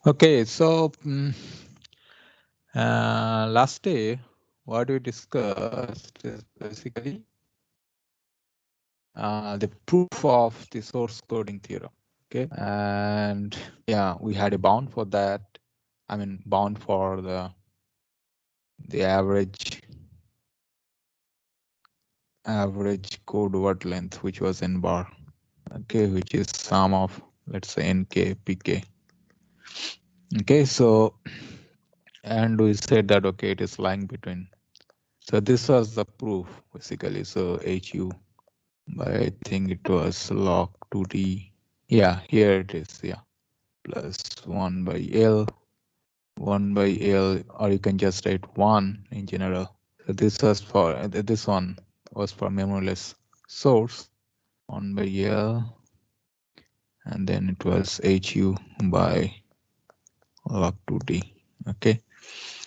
Okay, so last day, what we discussed is basically the proof of the source coding theorem. Okay, and yeah, we had a bound for that. I mean, bound for the average code word length, which was n bar. Okay, which is sum of, let's say, nk pk. Okay, so and we said that okay, it is lying between. So this was the proof basically. So hu, I think it was log 2d. Yeah, here it is. Yeah, plus 1 by L, 1 by L, or you can just write 1 in general. So this was for this one was for memoryless source, 1 by L, and then it was hu by log 2d. Okay.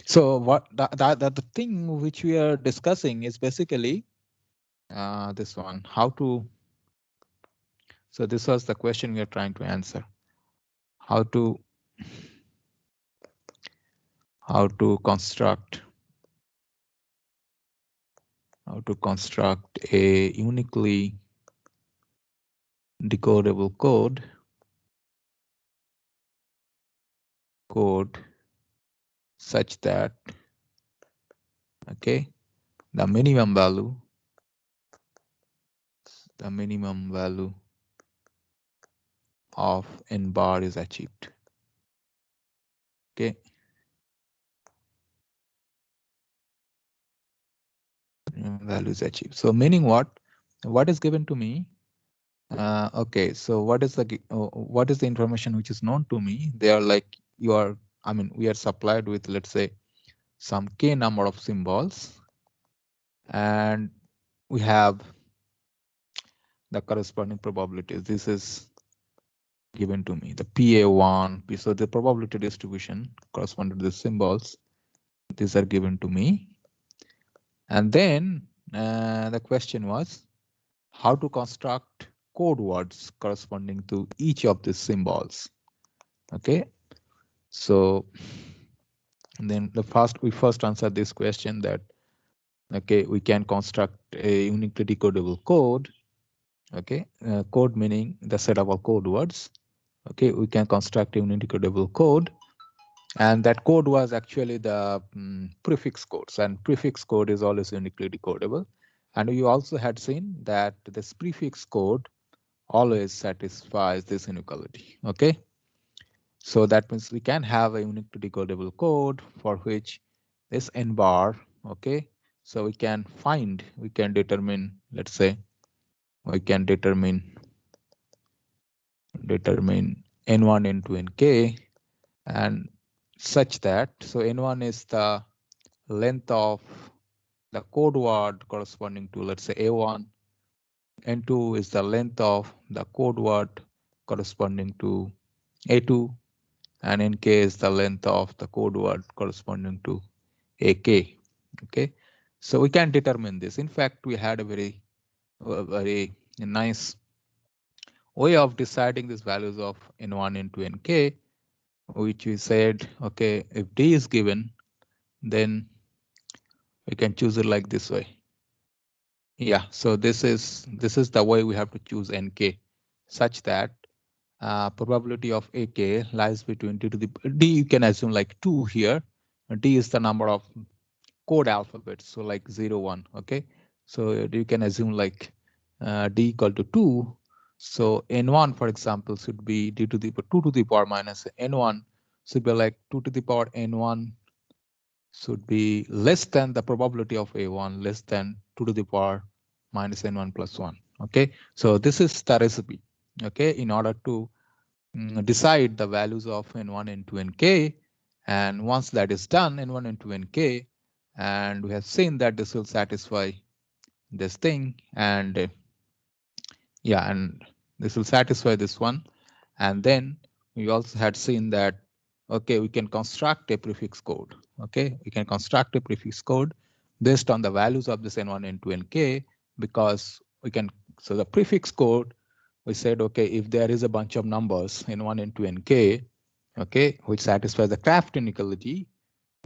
So what the thing which we are discussing is basically this one, how to. So this was the question we are trying to answer. How to construct a uniquely decodable code such that okay the minimum value of n bar is achieved. Okay, value is achieved. So meaning what is given to me? Okay, so what is the information which is known to me? They are like I mean, we are supplied with, let's say, some k number of symbols, and we have the corresponding probabilities. This is given to me, the PA1. So the probability distribution corresponding to the symbols, these are given to me. And then the question was how to construct code words corresponding to each of these symbols. Okay, so then we first answered this question that okay, we can construct a uniquely decodable code. Okay, code meaning the set of all code words. Okay, we can construct a uniquely decodable code, and that code was actually the prefix codes, and prefix code is always uniquely decodable. And we also had seen that this prefix code always satisfies this inequality. Okay, so that means we can have a uniquely decodable code for which this n bar. Okay, so we can determine, let's say, we can determine n1, n2, nk, and such that so n1 is the length of the code word corresponding to, let's say, a1, n2 is the length of the code word corresponding to a2, and nk is the length of the code word corresponding to ak. Okay, so we can determine this. In fact, we had a very nice way of deciding these values of n1, n2, nk, which we said, okay, if d is given, then we can choose it like this way. Yeah, so this is the way we have to choose nk, such that probability of ak lies between d to the d. You can assume like 2 here. D is the number of code alphabets, so like 0, 1. Okay, so you can assume like d equal to 2. So n1, for example, should be d to the 2 to the power minus n1, should be like 2 to the power n1 should be less than the probability of a1, less than 2 to the power minus n1 plus 1. Okay, so this is the recipe. Okay, in order to decide the values of n1, n2, nk, and once that is done, n1, n2, nk, and we have seen that this will satisfy this thing, and yeah, and this will satisfy this one. And then we also had seen that okay, we can construct a prefix code. Okay, we can construct a prefix code based on the values of this n1, n2, nk, because we can. So the prefix code, we said okay, if there is a bunch of numbers n1, n2, nk, okay, which satisfies the craft inequality,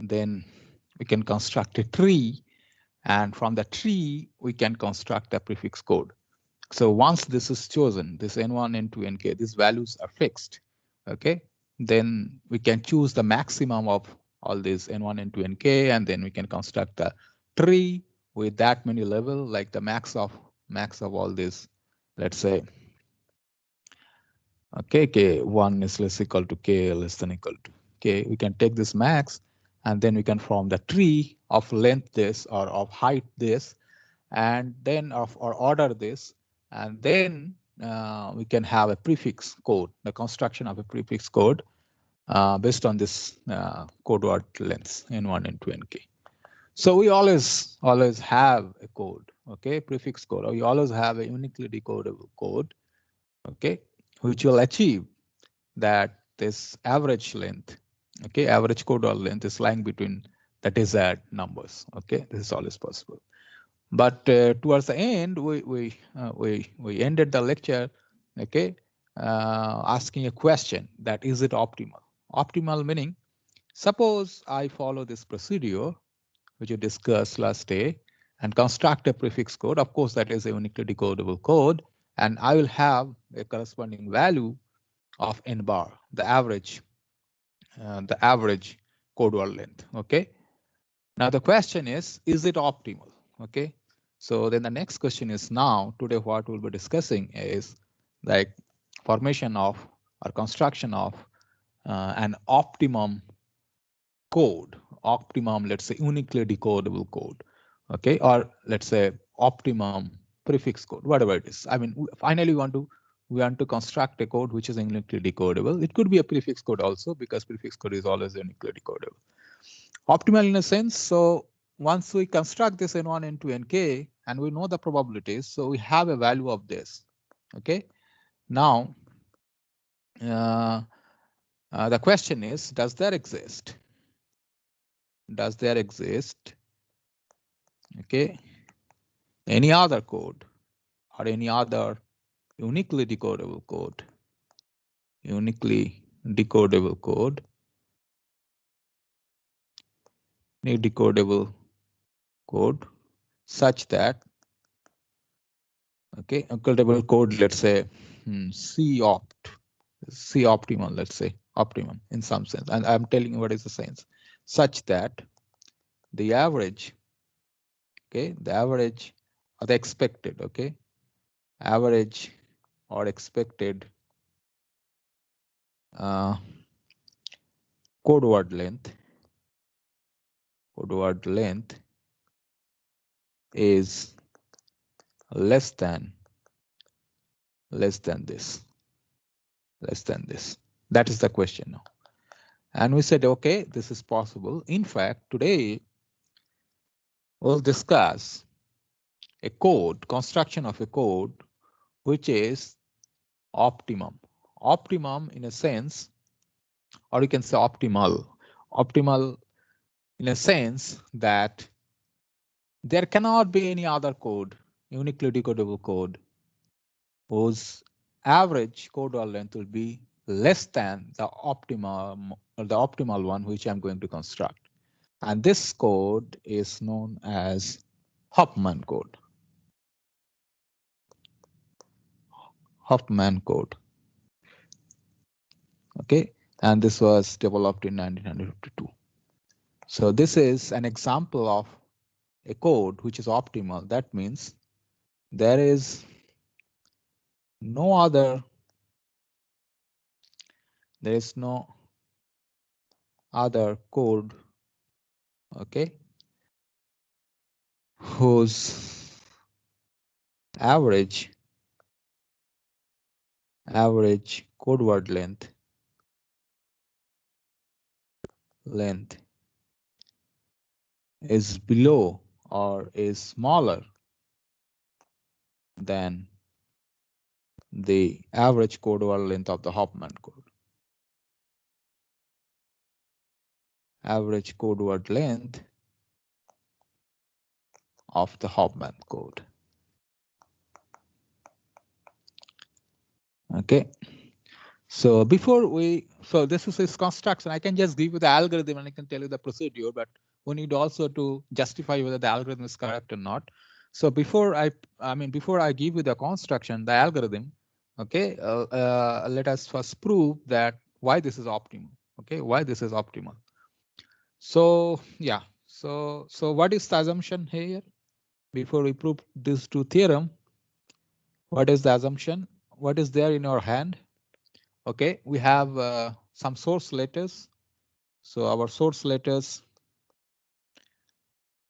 then we can construct a tree, and from the tree we can construct a prefix code. So once this is chosen, this n1, n2, nk, these values are fixed, okay, then we can choose the maximum of all these n1, n2, nk, and then we can construct a tree with that many level, like the max of all this, let's say, okay, k1 is less equal to k less than equal to k. We can take this max, and then we can form the tree of length this or of height this, and then of or order this, and then we can have a prefix code, the construction of a prefix code based on this code word lengths n1, n2, nk. So we always have a code, okay, prefix code, or we always have a uniquely decodable code, okay, which will achieve that this average length, okay, average code word length is lying between the desired numbers, okay, this is always possible. But towards the end, we ended the lecture, okay, asking a question that is it optimal? Optimal meaning, suppose I follow this procedure which we discussed last day and construct a prefix code. Of course, that is a uniquely decodable code, and I will have a corresponding value of n bar, the average code word length. Okay. Now the question is it optimal? Okay. So then the next question is, now today what we'll be discussing is like formation of or construction of an optimum code, optimum, let's say uniquely decodable code, okay, or let's say optimum prefix code, whatever it is. I mean, finally we want to construct a code which is uniquely decodable. It could be a prefix code also, because prefix code is always uniquely decodable. Optimal in a sense, so once we construct this n1, n2, nk, and we know the probabilities, so we have a value of this, okay. Now the question is, does there exist okay, any other code or any other uniquely decodable code, such that, okay, decodable code, let's say C optimal, let's say optimum in some sense, and I'm telling you what is the sense, such that the average, okay, the average or the expected, okay, average or expected code word length is less than this. That is the question now. And we said, okay, this is possible. In fact, today we'll discuss a code, construction of a code, which is optimum. Optimum in a sense, or you can say optimal. Optimal in a sense that there cannot be any other code, uniquely decodable code, whose average code word length will be less than the optimum or the optimal one which I'm going to construct. And this code is known as Huffman code. Okay, and this was developed in 1952. So this is an example of a code which is optimal. That means there is no other code, okay, whose average code word length is below or is smaller than the average code word length of the Huffman code. Average code word length of the Huffman code. Okay, So this is his construction. I can just give you the algorithm and I can tell you the procedure, but we need also to justify whether the algorithm is correct or not. So before I give you the construction, the algorithm, okay, let us first prove that why this is optimal. Okay, why this is optimal. So yeah, so what is the assumption here? Before we prove this to theorem, what is the assumption? What is there in our hand? Okay, we have some source letters. So our source letters,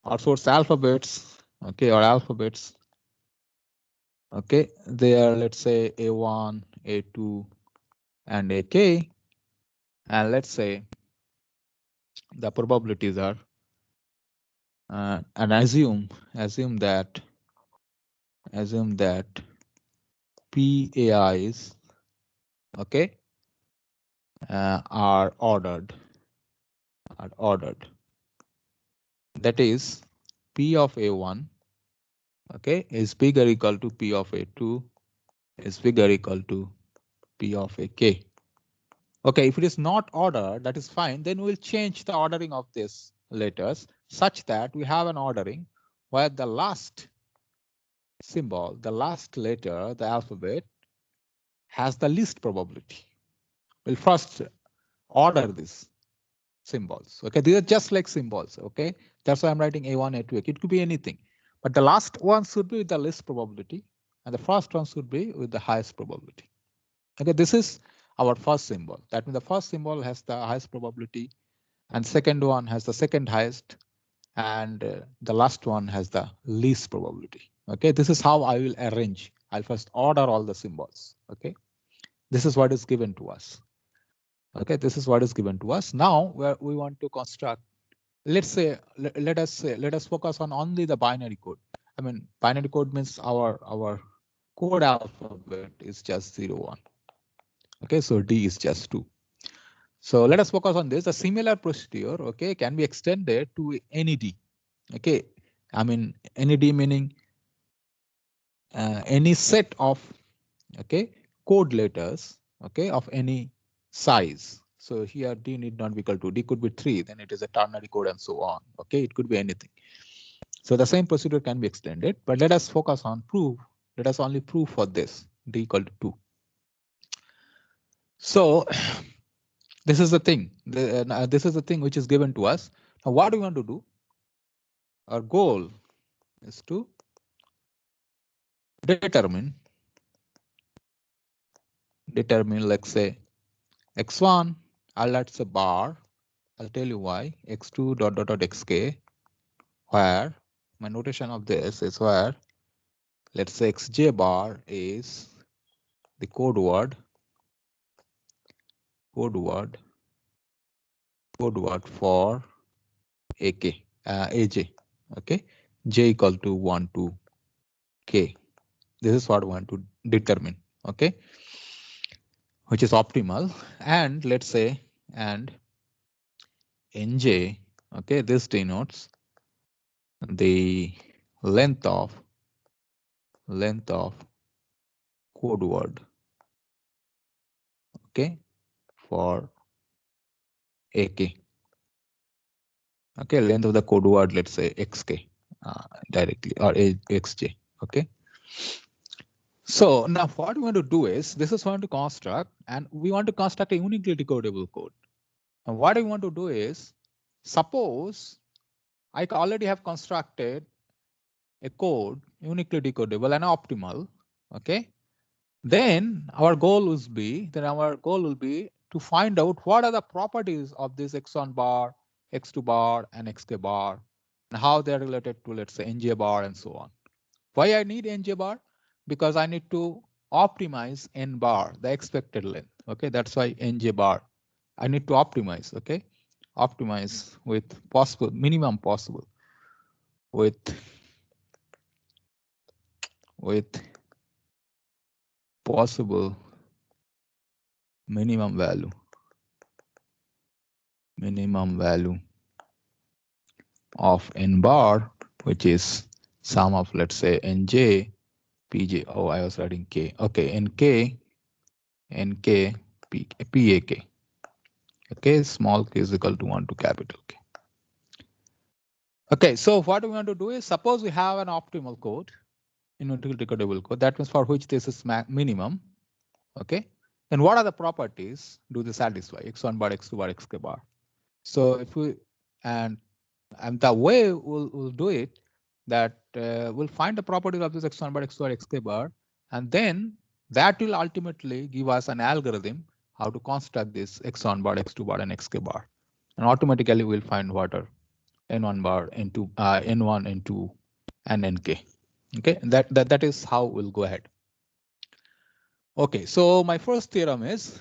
our source alphabets, okay, or alphabets, okay, they are, let's say, A1, A2, and AK. And let's say the probabilities are, and assume that PAIs, okay, are ordered. That is, P of A1, okay, is bigger or equal to P of A2 is bigger or equal to P of AK. Okay, if it is not ordered, that is fine. Then we'll change the ordering of these letters such that we have an ordering where the last symbol, the last letter, the alphabet, has the least probability. We'll first order these symbols. Okay, these are just like symbols. Okay, that's why I'm writing A1, A2. It could be anything, but the last one should be with the least probability, and the first one should be with the highest probability. Okay, this is our first symbol. That means the first symbol has the highest probability, and second one has the second highest, and the last one has the least probability. Okay, this is how I will arrange. I'll first order all the symbols. Okay, this is what is given to us. Okay, this is what is given to us. Now we want to construct. Let's say let us focus on only the binary code. I mean, binary code means our code alphabet is just 0, 1. Okay, so D is just 2. So let us focus on this. A similar procedure, okay, can be extended to any D. Okay, I mean any D meaning any set of, okay, code letters, okay, of any size. So here D need not be equal to, D could be 3, then it is a ternary code and so on. Okay, it could be anything. So the same procedure can be extended, but let us focus on proof. Let us only prove for this, D equal to 2. So this is the thing. This is the thing which is given to us. Now what do we want to do? Our goal is to determine, let's say, x1, let's say bar. I'll tell you why. x2 dot dot dot xk, where my notation of this is where, let's say, xj bar is the code word for AK, AJ. Okay, j equal to 1 to k. This is what we want to determine. Okay, which is optimal. And let's say, and nj, okay, this denotes the length of code word, okay, for AK. Okay, length of the code word, let's say xk, directly, or xj. Okay. So now what we want to do is, this is what we want to construct, and we want to construct a uniquely decodable code. And what we want to do is, suppose I already have constructed a code uniquely decodable and optimal. Okay. Then our goal will be to find out what are the properties of this x1 bar, x2 bar, and xk bar, and how they're related to, let's say, nj bar and so on. Why I need nj bar? Because I need to optimize n bar, the expected length. Okay, that's why nj bar. I need to optimize. Okay, optimize with possible minimum possible with possible minimum value of n bar, which is sum of, let's say, nj pj. Oh, I was writing k. Okay, nk PAK. Okay, small k is equal to 1 to capital K. Okay, so what we want to do is, suppose we have an optimal code, integrally decodable code, that means for which this is minimum. Okay, then what are the properties do they satisfy? X1 bar, X2 bar, Xk bar. So if we, and the way we'll do it, that we'll find the properties of this X1 bar, X2 bar, Xk bar, and then that will ultimately give us an algorithm how to construct this X1 bar, X2 bar, and Xk bar. And automatically we'll find what are N1 bar, N2, N1, N2, and Nk. Okay, that is how we'll go ahead. Okay, so my first theorem is,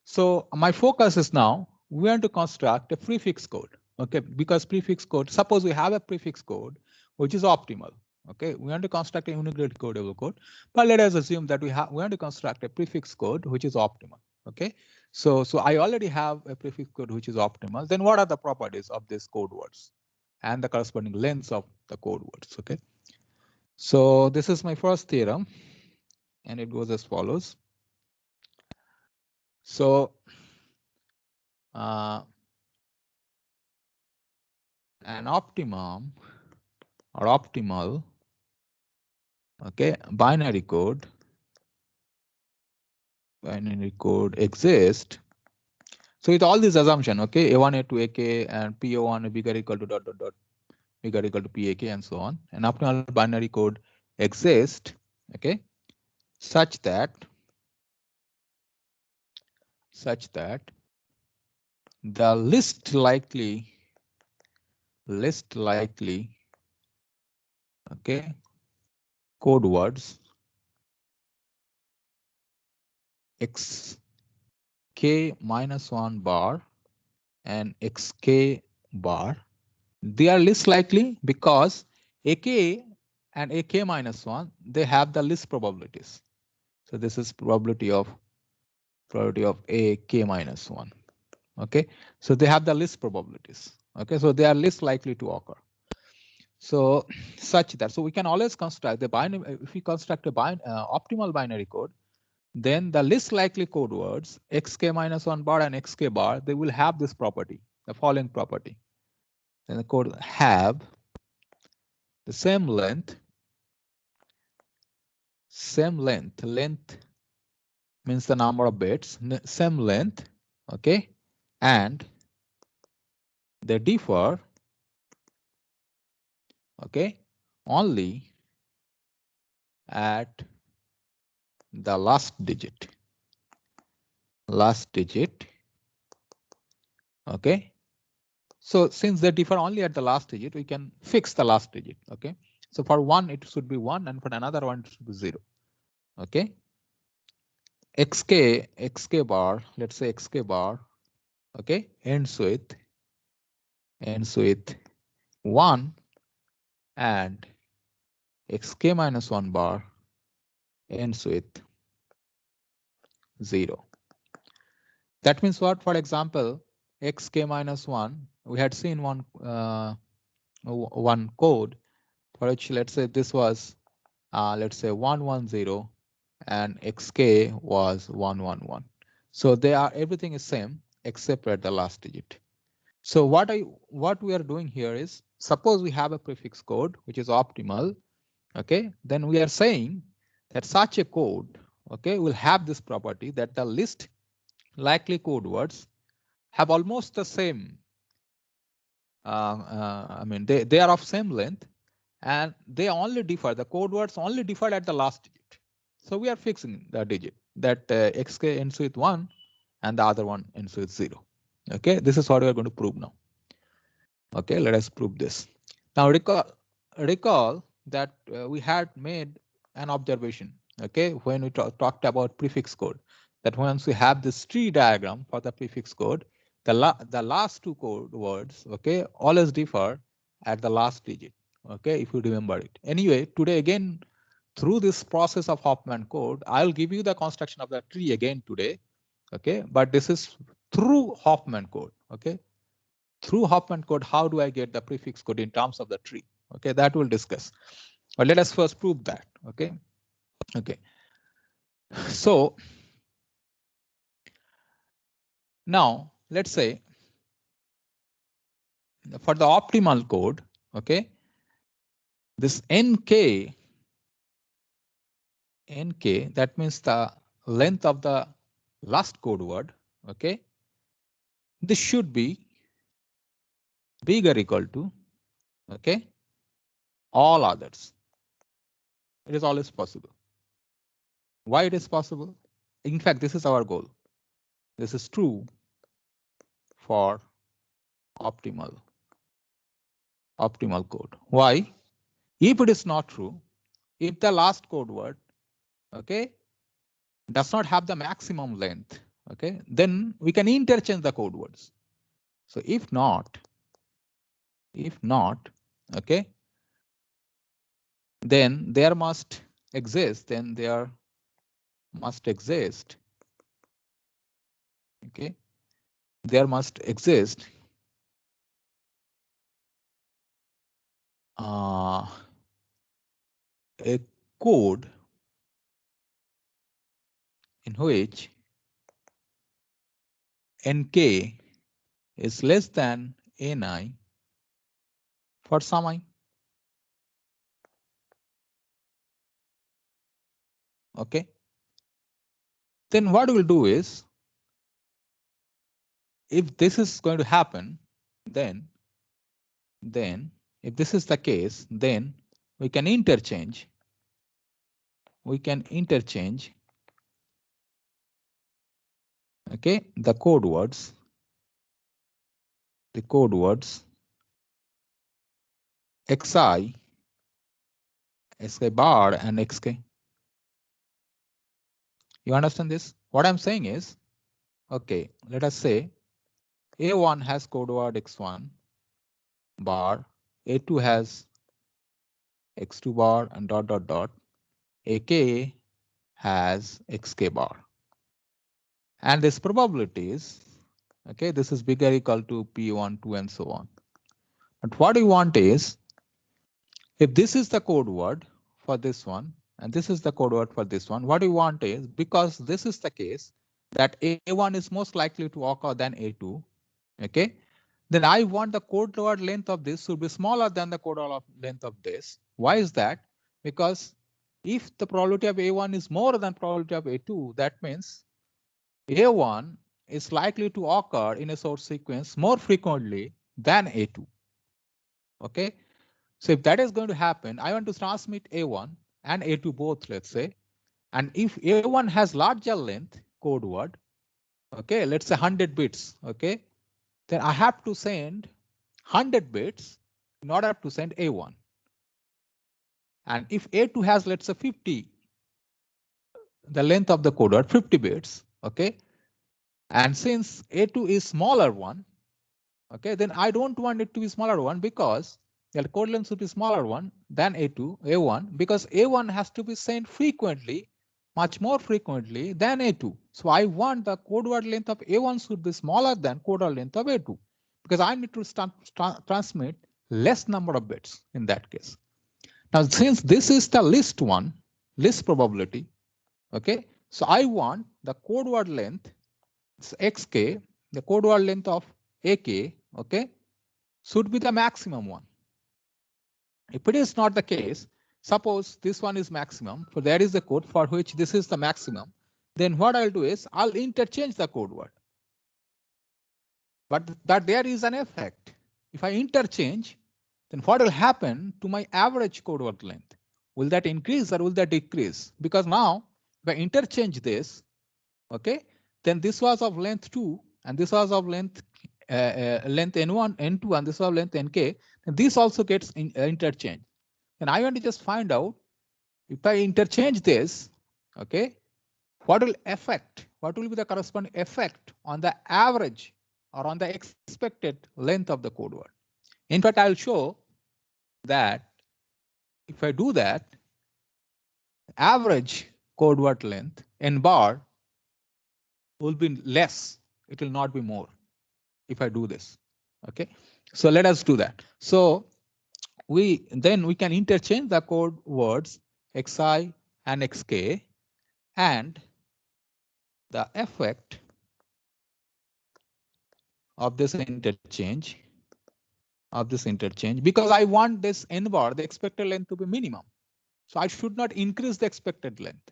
so my focus is now, we want to construct a prefix code. Okay, because prefix code, suppose we have a prefix code which is optimal. Okay, we want to construct a uniquely decodable code, but let us assume that we want to construct a prefix code which is optimal. Okay, so I already have a prefix code which is optimal. Then what are the properties of these code words and the corresponding lengths of the code words? Okay, so this is my first theorem, and it goes as follows. So an optimum or optimal, okay, binary code exists. So with all these assumption, okay, A1, A2, AK, and PO1 bigger equal to dot dot dot bigger equal to PAK, and so on. An optimal binary code exists, okay, such that the least likely, okay, code words Xk minus 1 bar and Xk bar, they are least likely because AK and AK minus 1, they have the least probabilities. So this is probability of AK minus 1. Okay, so they have the least probabilities. Okay, so they are least likely to occur. So such that, so we can always construct the binary, if we construct a optimal binary code, then the least likely code words Xk minus 1 bar and Xk bar, they will have this property, the following property. Then the code have the same length, length means the number of bits, same length, okay, and they differ, okay, only at the last digit, okay. So since they differ only at the last digit, we can fix the last digit, okay. So for one, it should be 1, and for another one, it should be 0, okay. Xk bar, let's say Xk bar, okay, ends with 1, and Xk minus 1 bar ends with 0. That means what? For example, Xk minus 1, we had seen one code for which, let's say this was, let's say 110, and Xk was 111. So they are, everything is same except at the last digit. So what we are doing here is, suppose we have a prefix code which is optimal, okay, then we are saying that such a code, okay, will have this property that the least likely code words have almost the same, I mean, they are of same length, and they only differ, the code words only differ at the last digit. So we are fixing the digit that Xk ends with 1 and the other one ends with 0. Okay, this is what we are going to prove now. Okay, let us prove this. Now recall that we had made an observation, okay, when we talked about prefix code, that once we have this tree diagram for the prefix code, the last two code words, okay, always differ at the last digit, okay, if you remember it. Anyway, today again, through this process of Hoffman code, I'll give you the construction of the tree again today, okay, but this is through Hoffman code, okay. Through Hoffman code, how do I get the prefix code in terms of the tree? Okay, that we'll discuss. But let us first prove that. Okay. Okay. So Now, let's say for the optimal code, okay, this nk, that means the length of the last code word, okay, this should be bigger or equal to, okay, all others. It is always possible. Why it is possible? In fact, this is our goal. This is true for optimal code. Why? If it is not true, if the last code word, okay, does not have the maximum length, okay, then we can interchange the code words. So if not, okay, then there must exist, okay, there must exist a code in which nk is less than ni for some I. Okay. Then what we'll do is, if this is going to happen, then if this is the case, then we can interchange. Okay, the code words xi, sk bar, and xk. You understand this? What I'm saying is, okay, let us say A1 has code word x1 bar, A2 has x2 bar, and dot dot dot. AK has xk bar. And this probability is, okay, this is bigger equal to P1, 2, and so on. But what we want is, if this is the code word for this one, and this is the code word for this one, what we want is, because this is the case that A1 is most likely to occur than A2, okay, then I want the code word length of this should be smaller than the code word length of this. Why is that? Because if the probability of A1 is more than probability of A2, that means A1 is likely to occur in a source sequence more frequently than A2. Okay, so if that is going to happen, I want to transmit A1 and A2 both, let's say. And if A1 has larger length code word, okay, let's say 100 bits, okay, then I have to send 100 bits in order to send A1. And if A2 has, let's say 50, the length of the code word 50 bits, okay, and since A2 is smaller one, okay, then I don't want it to be smaller one, because the code length should be smaller one than A1, because A1 has to be sent frequently, much more frequently than A2. So I want the code word length of A1 should be smaller than code word length of A2, because I need to transmit less number of bits in that case. Now, since this is the least probability, okay, so I want the code word length, it's xk, the code word length of AK, okay, should be the maximum one. If it is not the case, suppose this one is maximum, so there is the code for which this is the maximum, then what I'll do is I'll interchange the code word. But there is an effect. If I interchange, then what will happen to my average code word length? Will that increase or will that decrease? Because now if I interchange this, okay, then this was of length 2 and this was of length n1, n2, and this was of length nk, and this also gets interchanged. And I want to just find out, if I interchange this, okay, what will be the corresponding effect on the average or on the expected length of the code word. In fact, I'll show that if I do that, average code word length n bar will be less. It will not be more if I do this. Okay, so let us do that. So we can interchange the code words xi and xk, and the effect of this interchange, because I want this n bar, the expected length, to be minimum. So I should not increase the expected length.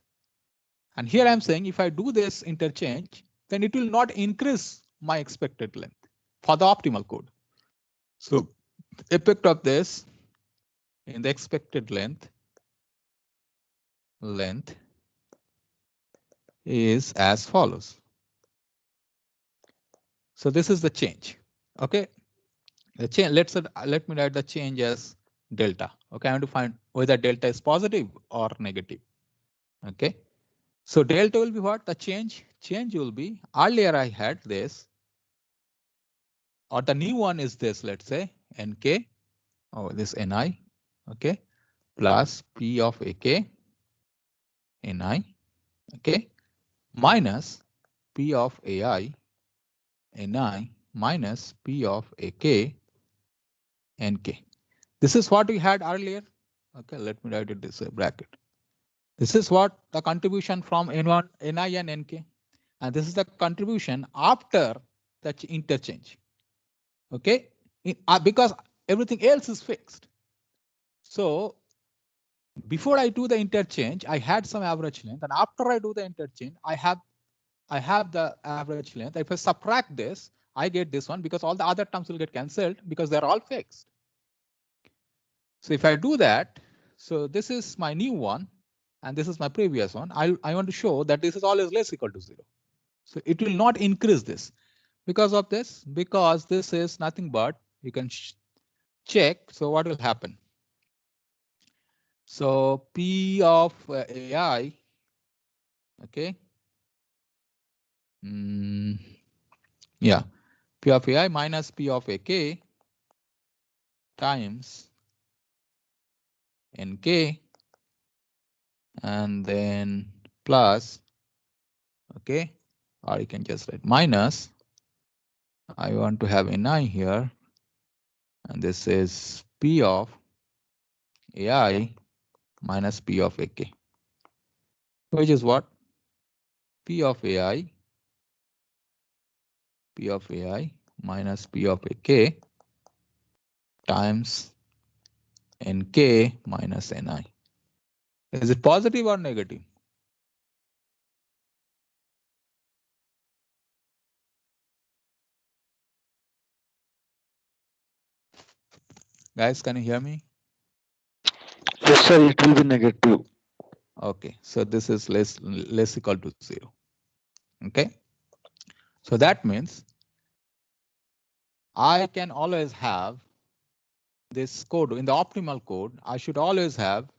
And here I'm saying if I do this interchange, then it will not increase my expected length for the optimal code. So effect of this in the expected length is as follows. So this is the change. Okay, the change. Let me write the change as delta. Okay, I want to find whether delta is positive or negative. Okay, so delta will be what? The change. Change will be, earlier I had this, or the new one is this. Let's say nk, oh this ni, okay, plus p of ak ni, okay, minus p of ai ni minus p of ak nk. This is what we had earlier. Okay, let me write it this way, bracket. This is what the contribution from N1, Ni and Nk. And this is the contribution after the interchange. Okay, because everything else is fixed. So before I do the interchange, I had some average length, and after I do the interchange, I have the average length. If I subtract this, I get this one because all the other terms will get cancelled because they're all fixed. So if I do that, so this is my new one, and this is my previous one. I want to show that this is always less equal to 0. So it will not increase this because of this, because this is nothing but, you can check. So what will happen? So P of AI, okay. Yeah, P of AI minus P of AK times NK, and then plus, okay, or you can just write minus, I want to have Ni here, and this is P of AI minus P of AK, which is what? P of AI minus P of AK times NK minus Ni. Is it positive or negative? Guys, can you hear me? Yes, sir, it will be negative. Okay, so this is less equal to 0. Okay, so that means I can always have this code in the optimal code. I should always have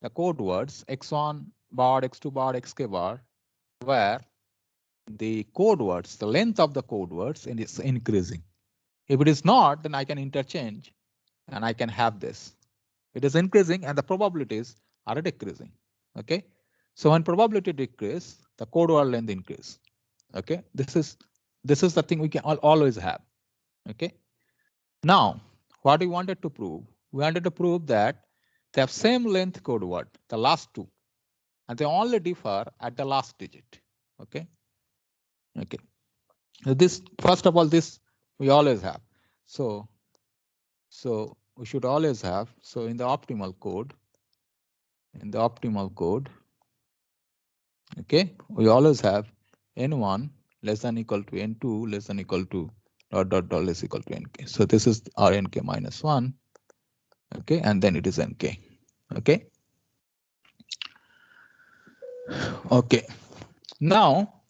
the code words x1 bar, x2 bar, xk bar, where the code words, the length of the code words is increasing. If it is not, then I can interchange and I can have this. It is increasing and the probabilities are decreasing. Okay, so when probability decrease, the code word length increase. Okay, this is the thing we can always have. Okay, now what we wanted to prove, we wanted to prove that they have same length code word, the last two, and they only differ at the last digit. Okay, okay, so this, first of all, this we always have. So we should always have, so in the optimal code, okay, we always have n1 less than equal to n2 less than equal to dot less equal to nk. So this is our nk minus 1, okay, and then it is nk. Okay, okay, now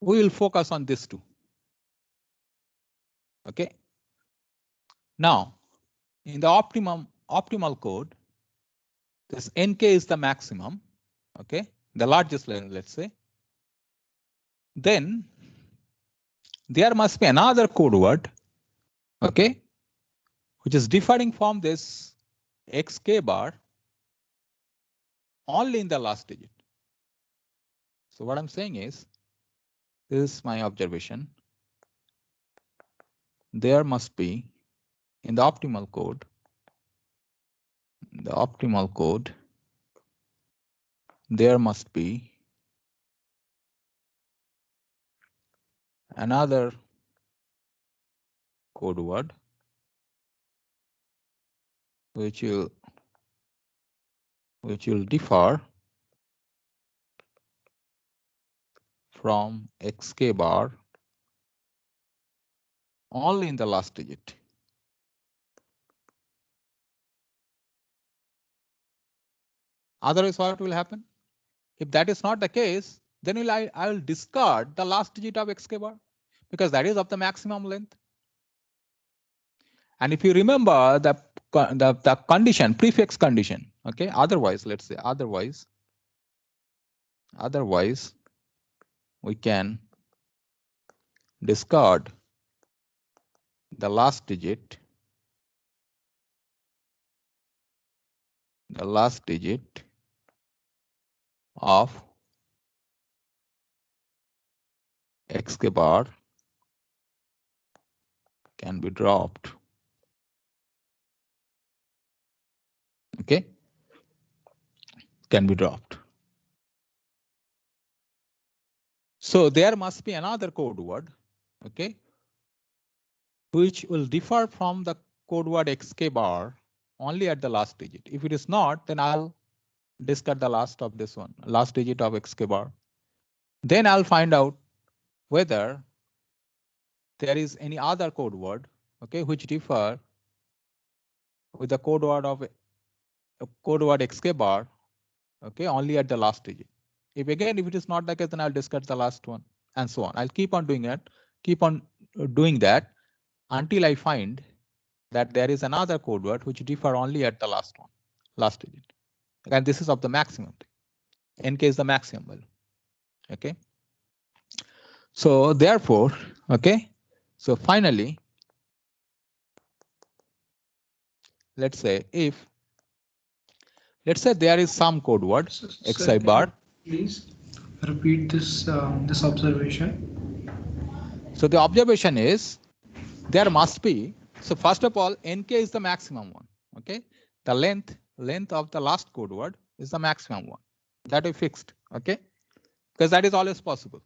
we will focus on this too. Okay, now in the optimal code, this nk is the maximum, okay, the largest length, let's say. Then there must be another code word, okay, which is differing from this xk bar only in the last digit. So what I'm saying is, this is my observation. There must be in the optimal code, there must be another code word which will differ from xk bar only in the last digit. Otherwise, what will happen? If that is not the case, then I will discard the last digit of xk bar because that is of the maximum length. And if you remember the condition, prefix condition, okay, otherwise, let's say otherwise we can discard the last digit of xk bar can be dropped. Okay, can be dropped. So there must be another code word, okay, which will differ from the code word xk bar only at the last digit. If it is not, then I'll discard the last of this one, last digit of xk bar. Then I'll find out whether there is any other code word, okay, which differ with the code word xk bar, okay, only at the last digit. If it is not the case, then I'll discard the last one and so on. I'll keep on doing that until I find that there is another code word which differ only at the last digit. And this is of the maximum. Nk is the maximum value. Okay. So therefore, okay. So finally, let's say let's say there is some code word xi bar. Please repeat this observation. So the observation is there must be. So first of all, nk is the maximum one. Okay, the length of the last code word is the maximum one that we fixed. Okay, because that is always possible.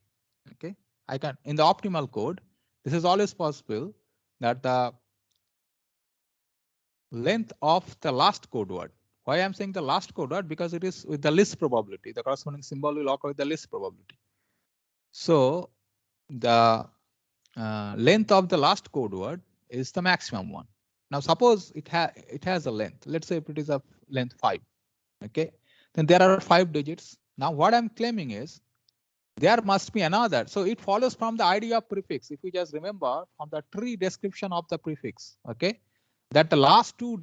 Okay, I can in the optimal code, this is always possible that the length of the last code word. Why I'm saying the last code word? Because it is with the least probability. The corresponding symbol will occur with the least probability. So the length of the last code word is the maximum one. Now suppose it has a length. Let's say if it is a length 5. Okay, then there are 5 digits. Now what I'm claiming is there must be another. So it follows from the idea of prefix. If you just remember from the tree description of the prefix, okay, that the last two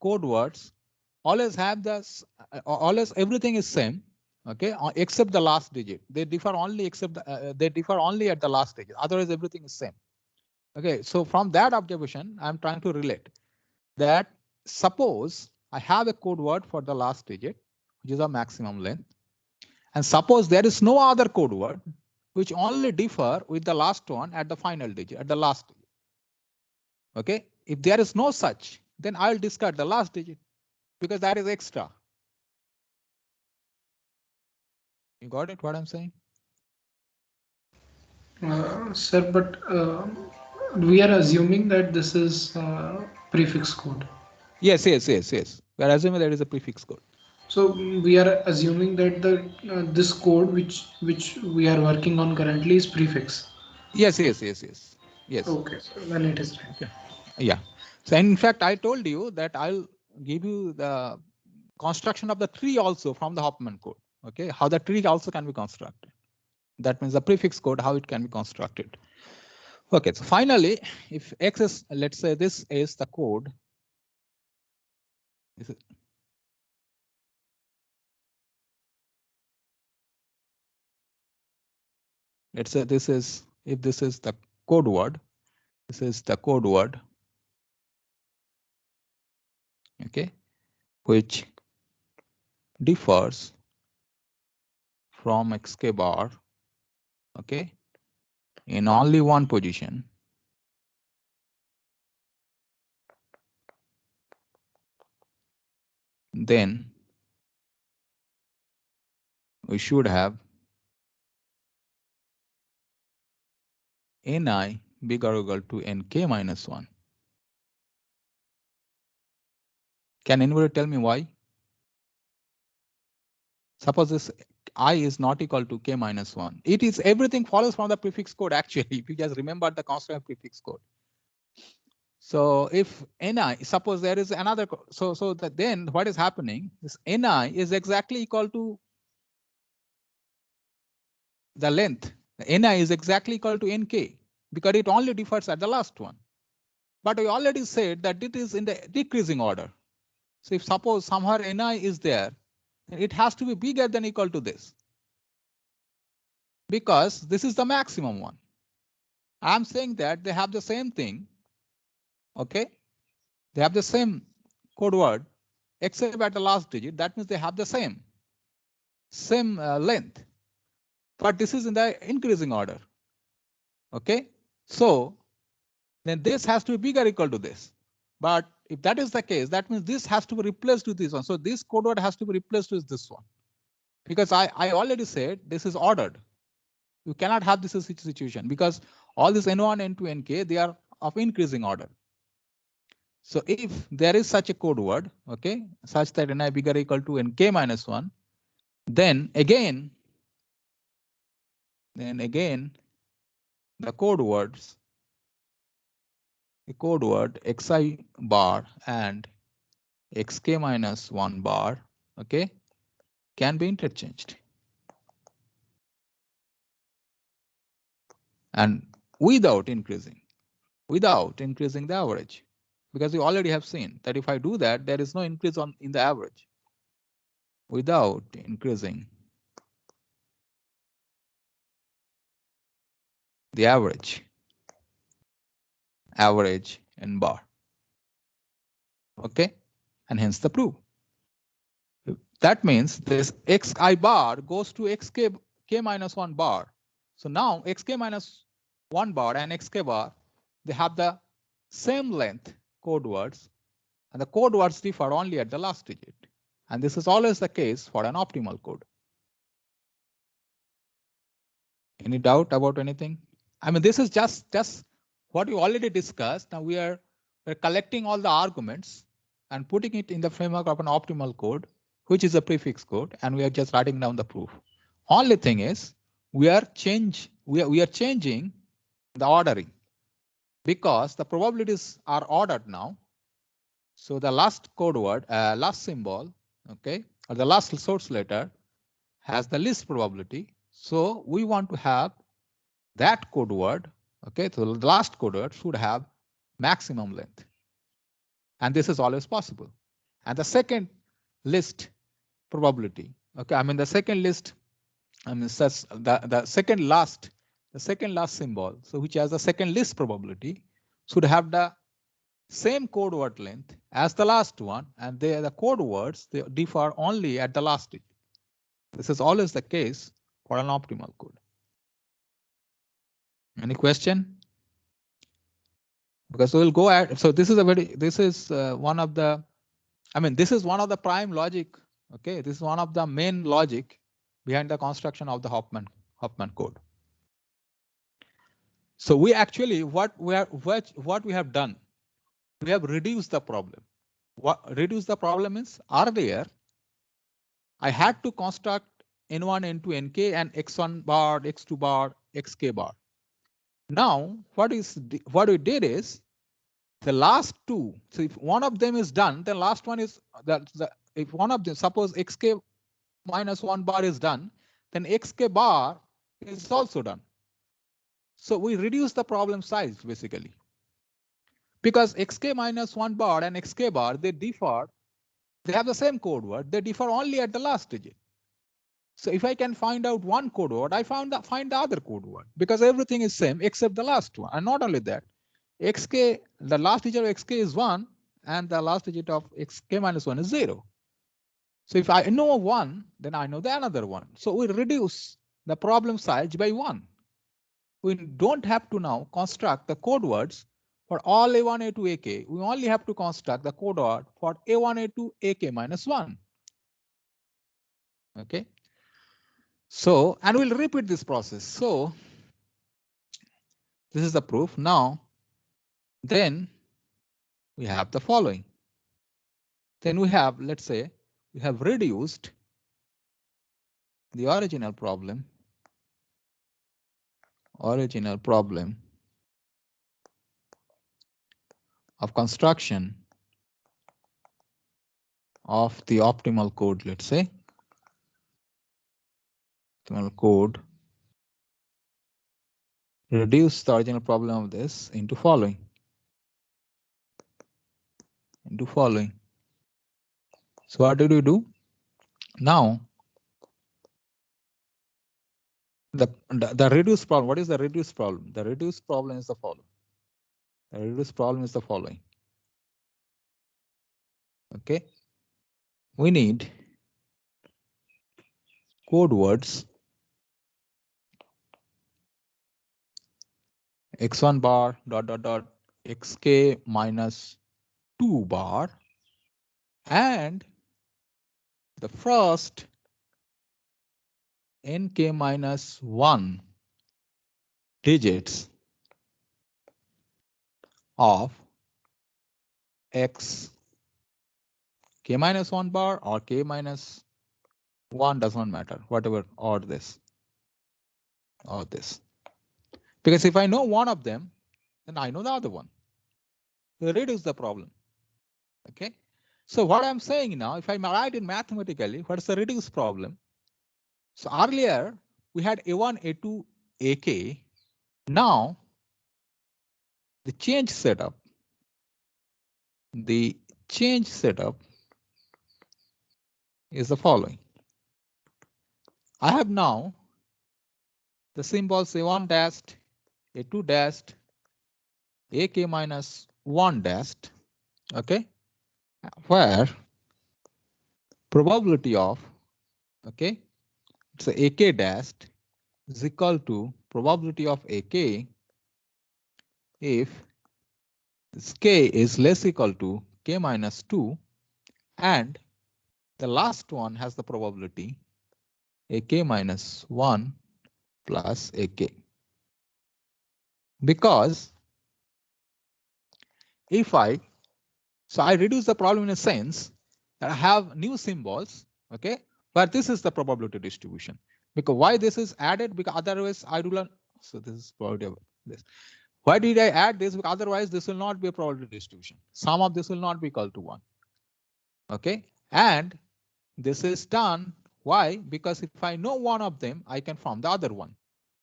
code words always have this, always everything is same, okay, except the last digit. They differ only at the last digit. Otherwise, everything is same. Okay, so from that observation, I'm trying to relate that suppose I have a code word for the last digit, which is a maximum length. And suppose there is no other code word which only differ with the last one at the final digit, at the last digit. Okay, if there is no such, then I'll discard the last digit because that is extra. You got it, what I'm saying? Sir, but we are assuming that this is prefix code. Yes. We are assuming that is a prefix code. So we are assuming that the this code which we are working on currently is prefix. Yes. Okay, so then it is right. Okay. Yeah. So in fact, I told you that I'll give you the construction of the tree also from the Hoffman code. Okay, how the tree also can be constructed. That means the prefix code, how it can be constructed. Okay, so finally, if X is, let's say this is the code. Let's say this is, if this is the code word, this is the code word, okay, which differs from xk bar, okay, in only one position. Then we should have Ni bigger or equal to Nk minus 1. Can anybody tell me why? Suppose this I is not equal to k minus 1. It is everything follows from the prefix code actually, if you just remember the constant prefix code. So if Ni, suppose there is another, so that then what is happening is Ni is exactly equal to the length. Ni is exactly equal to Nk because it only differs at the last one. But we already said that it is in the decreasing order. So if suppose somewhere Ni is there, it has to be bigger than equal to this, because this is the maximum one. I'm saying that they have the same thing. Okay, they have the same code word except at the last digit. That means they have the same length, but this is in the increasing order. Okay, so then this has to be bigger equal to this. But if that is the case, that means this has to be replaced with this one. So this code word has to be replaced with this one, because I already said this is ordered. You cannot have this situation because all this N1, N2, Nk, they are of increasing order. So if there is such a code word, okay, such that Ni bigger equal to Nk minus 1, then again the code words, the code word xi bar and xk minus 1 bar, okay, can be interchanged. And without increasing the average, because you already have seen that if I do that, there is no increase in the average, without increasing the average in bar. Okay, and hence the proof. That means this xi bar goes to xk k minus 1 bar. So now xk minus 1 bar and xk bar, they have the same length code words, and the code words differ only at the last digit. And this is always the case for an optimal code. Any doubt about anything? I mean, this is just what we already discussed. Now we're collecting all the arguments and putting it in the framework of an optimal code, which is a prefix code, and we are just writing down the proof. Only thing is we are changing the ordering, because the probabilities are ordered now. So the last code word, last symbol, okay, or the last source letter has the least probability. So we want to have that code word, okay, so the last code word should have maximum length. And this is always possible. And the second list probability, okay, I mean the second list, I mean such the second last symbol, so which has the second least probability, should have the same code word length as the last one, and the code words, they differ only at the last digit. This is always the case for an optimal code. Any question? Because we'll go at, so this is one of the, I mean, this is one of the prime logic. Okay, this is one of the main logic behind the construction of the Huffman code. So we actually, what we have done, we have reduced the problem. What reduce the problem is, earlier I had to construct N1, N2, Nk and x1 bar, x2 bar, xk bar. Now what we did is, the last two, so if one of them is done, then last one is if one of them, suppose xk minus 1 bar is done, then xk bar is also done. So we reduce the problem size basically, because xk minus 1 bar and xk bar, they differ, they have the same code word, they differ only at the last digit. So if I can find out one code word, I find the other code word, because everything is same except the last one. And not only that, xk, the last digit of xk is 1 and the last digit of xk minus 1 is 0. So if I know one, then I know the another one. So we reduce the problem size by 1. We don't have to now construct the code words for all A1, A2, AK. We only have to construct the code word for A1, A2, AK minus 1. Okay. So, and we'll repeat this process. So This is the proof. Now, then we have the following. Then we have, let's say, we have reduced the original problem of construction of the optimal code, let's say, optimal code, reduce the original problem of this into following. So what did we do? Now, the reduced problem, what is the reduced problem? The reduced problem is the following. The reduced problem is the following. Okay. We need code words x1 bar dot dot dot xk minus 2 bar and the first nk minus 1 digits of x k minus 1 bar or k minus 1 does not matter, whatever, or this. Because if I know one of them, then I know the other one. We reduce the problem. Okay. So what I'm saying now, if I write it mathematically, what is the reduced problem? So earlier we had A1, A2, AK. Now the change setup is the following. I have now the symbols A1 dashed, A2 dashed, AK minus 1 dashed, okay, where probability of, okay, it's a AK dashed is equal to probability of AK if this K is less equal to K minus 2 and the last one has the probability AK minus 1 plus AK. Because if I reduce the problem in a sense that I have new symbols, okay, but this is the probability distribution. Because why this is added? Because otherwise I do not. So this is probability of this. Why did I add this? Because otherwise this will not be a probability distribution. Sum of this will not be equal to 1. Okay, and this is done. Why? Because if I know one of them, I can form the other one.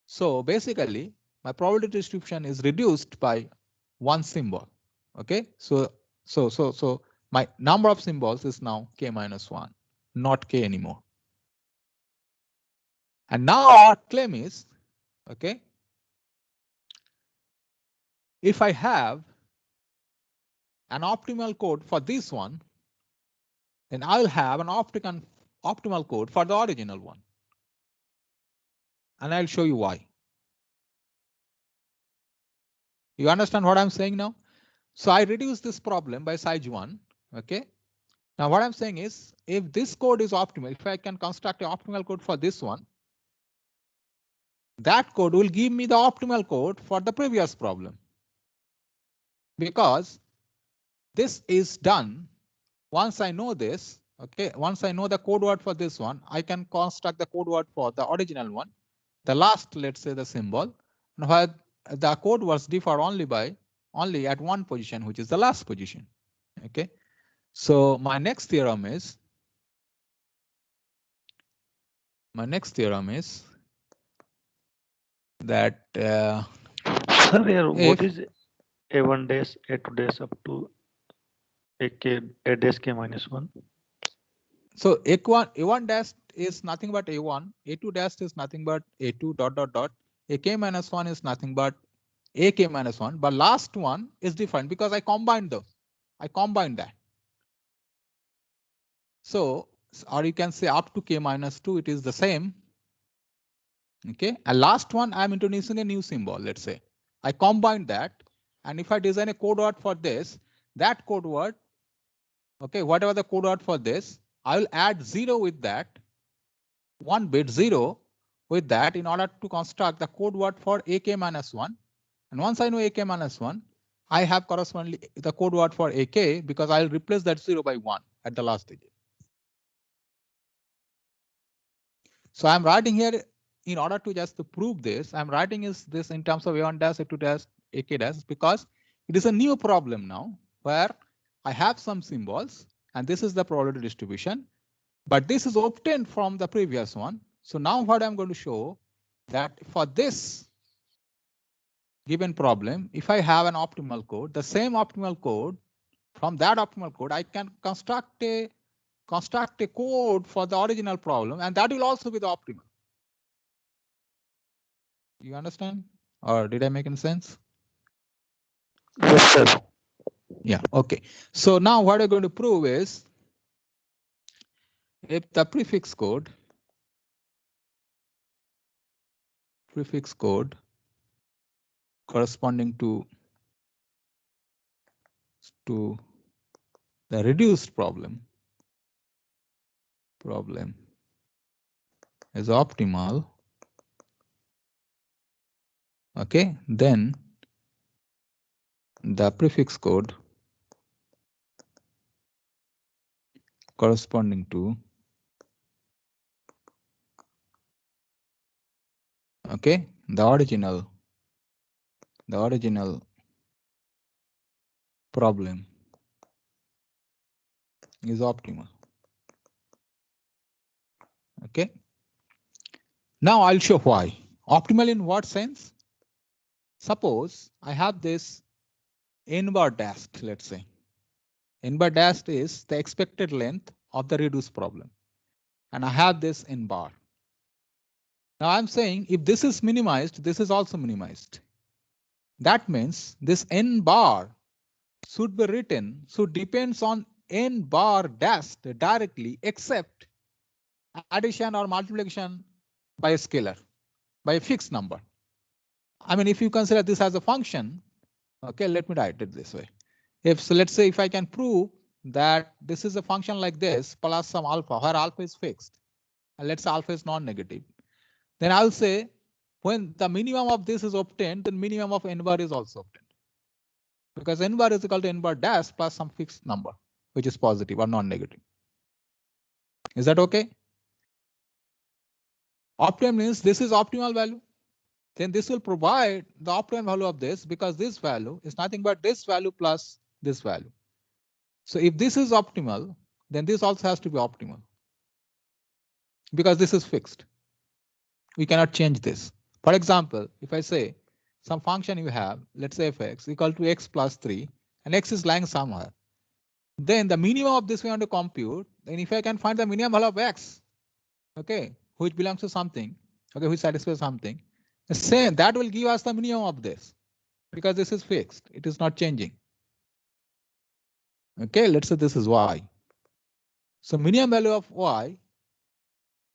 So basically, my probability distribution is reduced by one symbol. Okay, so my number of symbols is now k minus 1, not k anymore. And now our claim is, okay, if I have an optimal code for this one, then I'll have an optimal code for the original one. And I'll show you why. You understand what I'm saying now? So I reduce this problem by size 1. Okay. Now what I'm saying is, if this code is optimal, if I can construct an optimal code for this one, that code will give me the optimal code for the previous problem. Because this is done once I know this. Okay, once I know the code word for this one, I can construct the code word for the original one. The last, let's say, the symbol, where the code words differ only at one position, which is the last position. Okay, so my next theorem is that Sir, here, what is A1 dash, A2 dash up to A dash K minus 1? So A1 dash is nothing but A1, A2 dash is nothing but A2 dot dot dot, AK minus 1 is nothing but AK minus 1, but last one is different because I combined that. So, or you can say up to K minus 2, it is the same. Okay, and last one I'm introducing a new symbol, let's say. I combined that, and if I design a code word for this, that code word, okay, whatever the code word for this, I will add 0 with that, 1 bit 0 with that in order to construct the code word for AK minus 1. And once I know AK minus 1, I have correspondingly the code word for AK because I'll replace that 0 by 1 at the last digit. So I'm writing here in order to just to prove this, I'm writing is this in terms of A1 dash, A2 dash, AK dash because it is a new problem now where I have some symbols and this is the probability distribution, but this is obtained from the previous one. So now what I'm going to show that for this given problem, if I have an optimal code, the same optimal code, from that optimal code, I can construct a code for the original problem, and that will also be the optimal. You understand? Or did I make any sense? Yes, sir. Yeah, okay. So now what I'm going to prove is if the prefix code corresponding to the reduced problem is optimal, okay, then the prefix code corresponding to okay the original problem is optimal. Okay. Now I'll show why. Optimal in what sense? Suppose I have this n bar dashed, let's say. N bar dashed is the expected length of the reduced problem. And I have this n bar. Now I'm saying if this is minimized, this is also minimized. That means this n bar should be written, so depends on n bar dashed directly except addition or multiplication by a scalar, by a fixed number. I mean, if you consider this as a function, okay, let me write it this way. If so, let's say if I can prove that this is a function like this plus some alpha, where alpha is fixed, and let's say alpha is non-negative, then I'll say when the minimum of this is obtained, then minimum of n bar is also obtained. Because n bar is equal to n bar dash plus some fixed number, which is positive or non-negative. Is that okay? Optimum means this is optimal value. Then this will provide the optimal value of this because this value is nothing but this value plus this value. So if this is optimal, then this also has to be optimal because this is fixed. We cannot change this. For example, if I say some function you have, let's say fx equal to x plus 3 and x is lying somewhere, then the minimum of this we want to compute. Then if I can find the minimum value of x, okay, which belongs to something, okay, which satisfies something, the same that will give us the minimum of this because this is fixed. It is not changing. Okay, let's say this is y. So minimum value of y,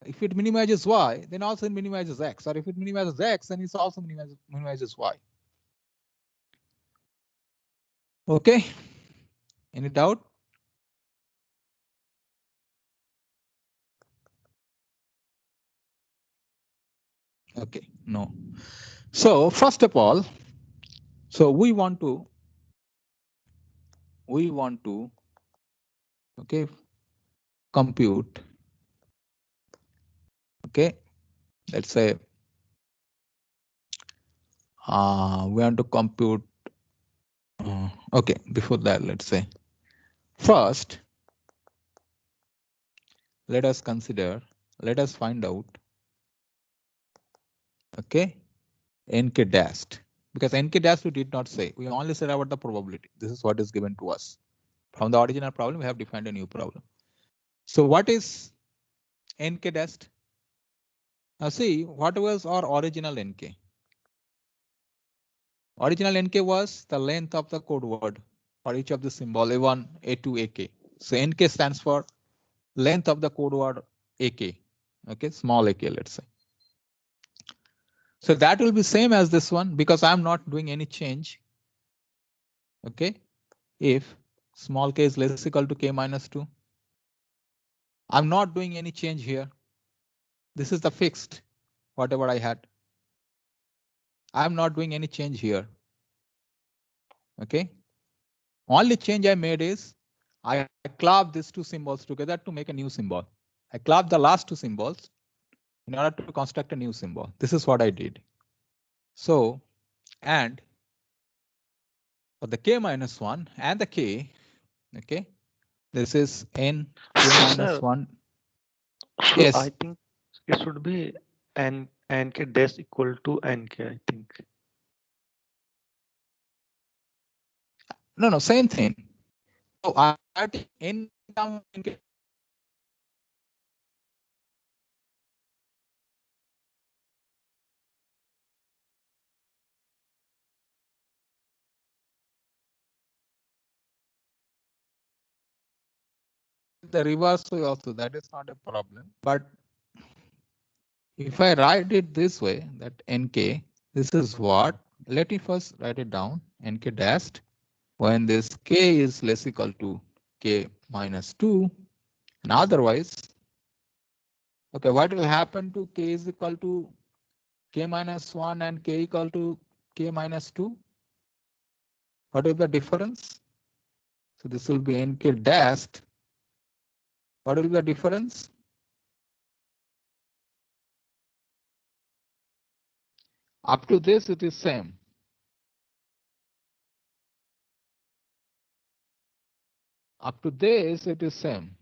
if it minimizes y, then also it minimizes x, or if it minimizes x, then it also minimizes y. Okay, any doubt? Okay, no. So first of all, so we want to okay compute, okay, let's say we want to compute okay, before that, let's say first let us find out, okay, nk dashed, because nk dashed we did not say, we only said about the probability. This is what is given to us from the original problem. We have defined a new problem. So what is nk dashed? Now see, what was our original nk? Original nk was the length of the code word for each of the symbol a1, a2, ak. So nk stands for length of the code word ak, okay, small ak, let's say. So that will be same as this one because I'm not doing any change. Okay, if small k is less equal to k minus 2, I'm not doing any change here. This is the fixed, whatever I had. I'm not doing any change here. Okay. Only change I made is I clubbed these two symbols together to make a new symbol. I clubbed the last two symbols in order to construct a new symbol. This is what I did. So, and for the k minus 1 and the k, okay, this is n k minus Sir, 1. so Yes. I think it should be nk dash equal to nk, I think. No, same thing. So I take n term nk. The reverse way also, that is not a problem. But if I write it this way, that nk, this is what, let me first write it down, nk dashed, when this k is less equal to k minus 2, and otherwise, okay, what will happen to k is equal to k minus 1 and k equal to k minus 2? What is the difference? So this will be nk dashed. What will be the difference? Up to this, it is same. Up to this, it is same.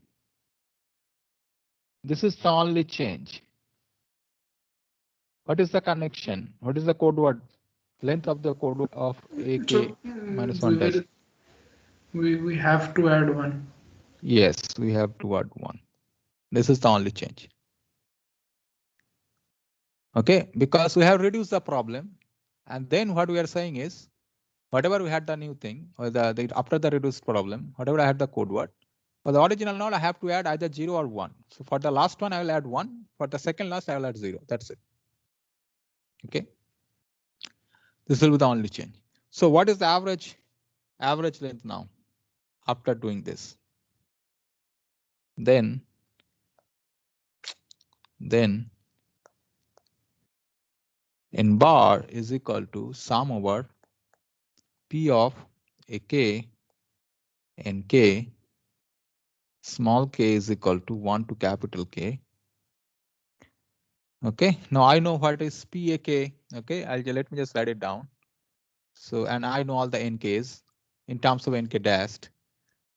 This is the only change. What is the connection? What is the code word? Length of the code word of AK So minus 1 dash. we have to add 1. Yes, we have to add 1. This is the only change. Okay, because we have reduced the problem. And then what we are saying is, whatever we had the new thing, or the after the reduced problem, whatever I had the code word, for the original node, I have to add either 0 or 1. So for the last one, I will add 1. For the second last, I will add 0. That's it. Okay. This will be the only change. So what is the average length now after doing this? Then n bar is equal to sum over p of ak and k, small k is equal to 1 to capital K. Okay, now I know what is pak. Okay, let me just write it down. So, and I know all the nks in terms of nk dashed.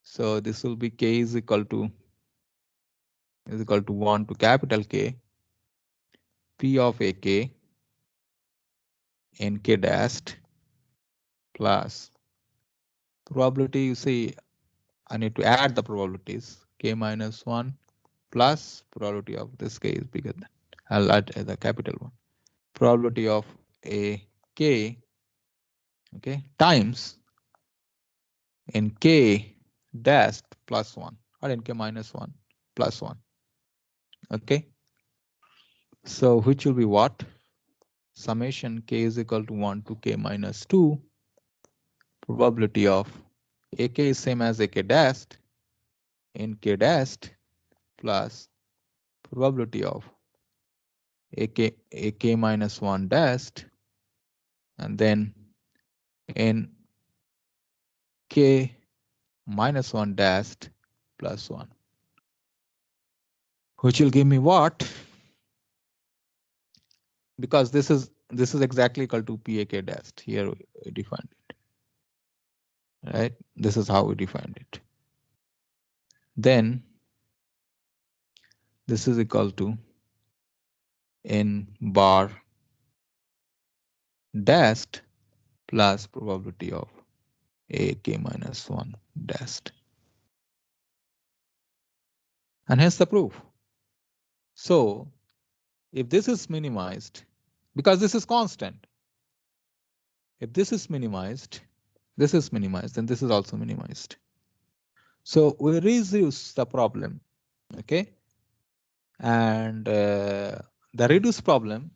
So this will be k is equal to 1 to capital K, p of ak nk dashed plus probability. You see, I need to add the probabilities. K minus 1 plus probability of this k is bigger than. I'll add the capital one. Probability of a k, okay, times nk dashed plus 1 or nk minus 1 plus 1. Okay. So which will be what? Summation k is equal to 1 to k minus 2. Probability of ak is same as ak dashed, nk dashed plus probability of ak minus 1 dashed, and then n k minus 1 dashed plus 1, which will give me what? Because this is exactly equal to pak dashed. Here we defined it, right? This is how we defined it. Then this is equal to n bar dashed plus probability of ak minus 1 dashed. And hence the proof. So if this is minimized, because this is constant, if this is minimized, then this is also minimized. So we reduce the problem, okay? And the reduced problem,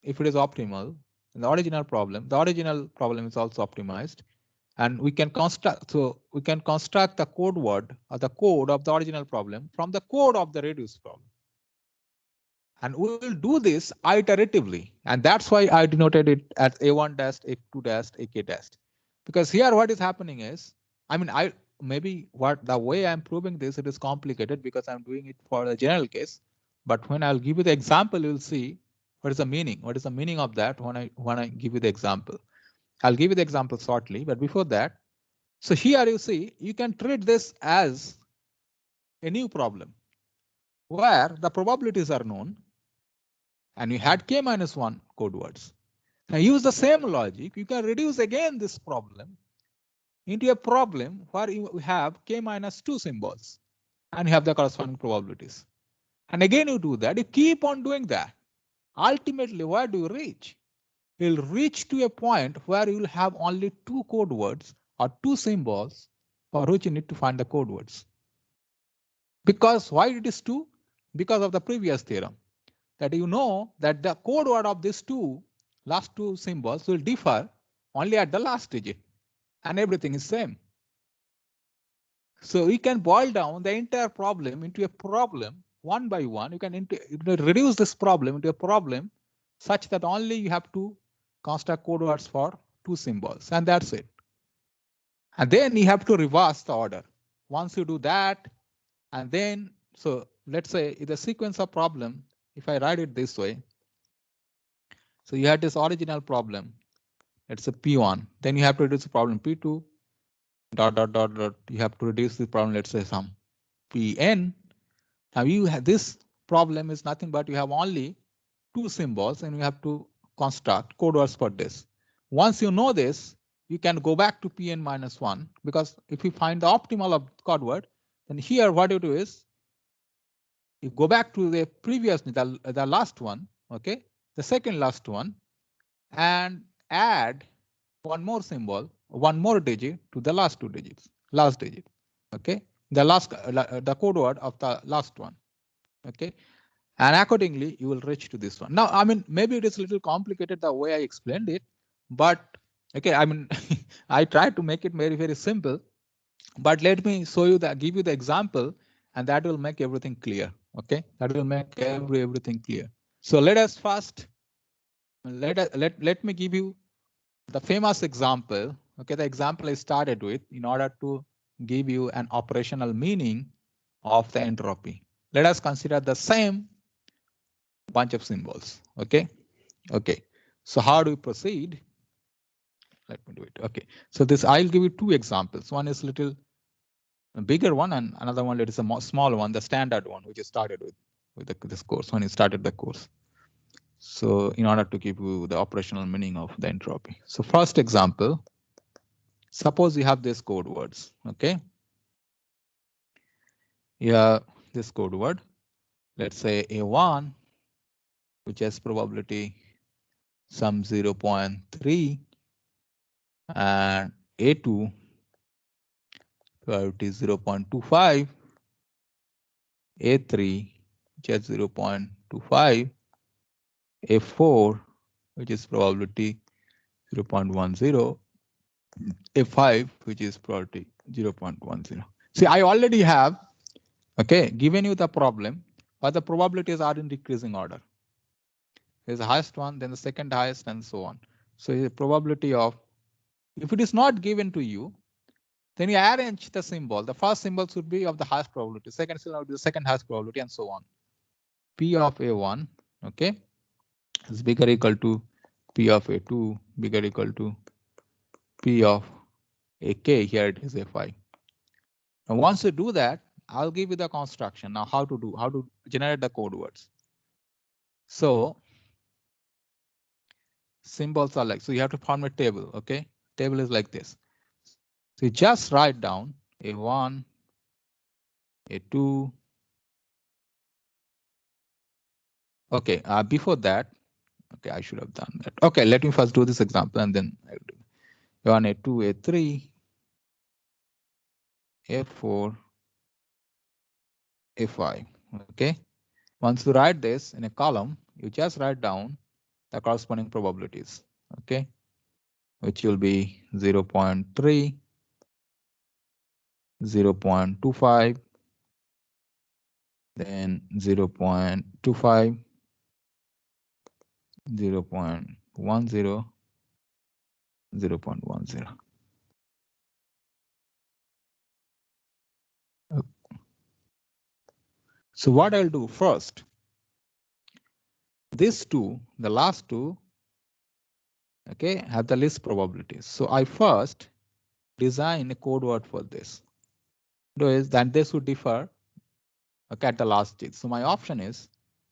if it is optimal, the original problem is also optimized. And we can construct, the code word or the code of the original problem from the code of the reduced problem. And we will do this iteratively. And that's why I denoted it as A1 dash, A2 dash, AK dash. Because here what is happening is, I mean, maybe what the way I'm proving this, it is complicated because I'm doing it for the general case. But when I'll give you the example, you'll see what is the meaning. What is the meaning of that when I give you the example? I'll give you the example shortly, but before that, so here you see, you can treat this as a new problem where the probabilities are known and you had k minus 1 code words. Now use the same logic, you can reduce again this problem into a problem where you have k minus 2 symbols and you have the corresponding probabilities. And again you do that, you keep on doing that. Ultimately, where do you reach? You'll reach to a point where you'll have only 2 code words or 2 symbols for which you need to find the code words. Because why it is 2? Because of the previous theorem, that you know that the code word of these last two symbols will differ only at the last digit and everything is same. So we can boil down the entire problem into a problem one by one. You can reduce this problem into a problem such that only you have to construct code words for 2 symbols and that's it. And then you have to reverse the order. Once you do that, and then, so let's say the sequence of problem, if I write it this way, so you had this original problem, it's a P1, then you have to reduce the problem P2, dot, dot, dot, dot, you have to reduce the problem, let's say some Pn. Now you have this problem is nothing but you have only 2 symbols and you have to construct code words for this. Once you know this, you can go back to Pn minus 1 because if you find the optimal of code word, then here what you do is you go back to the previous, the last one, okay, the second last one, and add one more symbol, one more digit to the last 2 digits, last digit, okay, the code word of the last one, okay, and accordingly you will reach to this one. Now, I mean, maybe it is a little complicated the way I explained it, but okay, I mean, I tried to make it very, very simple, but let me show you that, give you the example, and that will make everything clear. Okay, that will make everything clear. So let us first let me give you the famous example. Okay, the example I started with in order to give you an operational meaning of the entropy. Let us consider the same bunch of symbols. Okay, okay. So how do we proceed? Let me do it. Okay, so this I'll give you 2 examples. One is little a bigger one and another one that is a small one, the standard one, which is started with this course when you started the course. So in order to give you the operational meaning of the entropy. So first example, suppose you have this code words, okay? Yeah, this code word, let's say A1, which has probability some 0.3 and A2 probability 0.25, A3 which has 0.25, A4 which is probability 0.10, A5 which is probability 0.10. See, I already have, okay, given you the problem, but the probabilities are in decreasing order. There's the highest one, then the second highest, and so on. So the probability of, if it is not given to you, then you arrange the symbol. The first symbol should be of the highest probability, second symbol would be the second highest probability, and so on. P of A1, okay, is bigger equal to P of A2, bigger equal to P of AK, here it is A5. And once you do that, I'll give you the construction. Now how to generate the code words. So symbols are like, so you have to form a table, okay? Table is like this. So you just write down A1, A2. Okay, before that, okay, I should have done that. Okay, let me first do this example and then I'll do A1, A2, A3, A4, A5, okay? Once you write this in a column, you just write down the corresponding probabilities, okay? Which will be 0.3, 0.25, then 0.25, 0.10, 0.10. So what I'll do first, these two, the last two, okay, have the least probabilities. So I first design a code word for this. Is that this would differ, okay, at the last digit. So my option is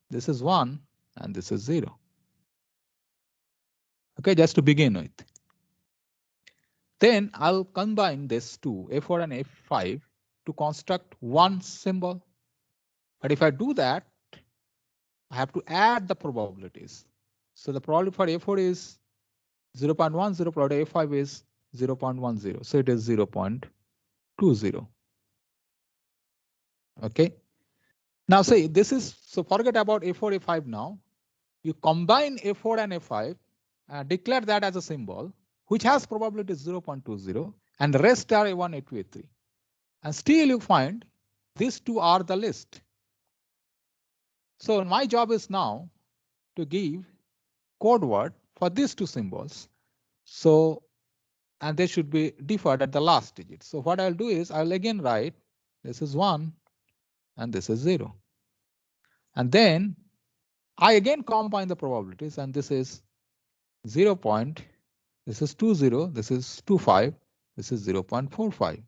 this is 1 and this is 0. Okay, just to begin with. Then I'll combine this two, A4 and A5, to construct one symbol. But if I do that, I have to add the probabilities. So the probability for A4 is 0.10, probability A5 is 0.10. So it is 0.20. Okay. Now say this is, so forget about A4, A5 now. You combine A4 and A5, declare that as a symbol, which has probability 0.20, and the rest are A1, A2, A3. And still you find these two are the list. So my job is now to give code word for these two symbols. So, and they should be deferred at the last digit. So what I'll do is I'll again write this is 1 and this is 0. And then I again combine the probabilities, and this is 0. This is 20, this is 25, this is 0.45.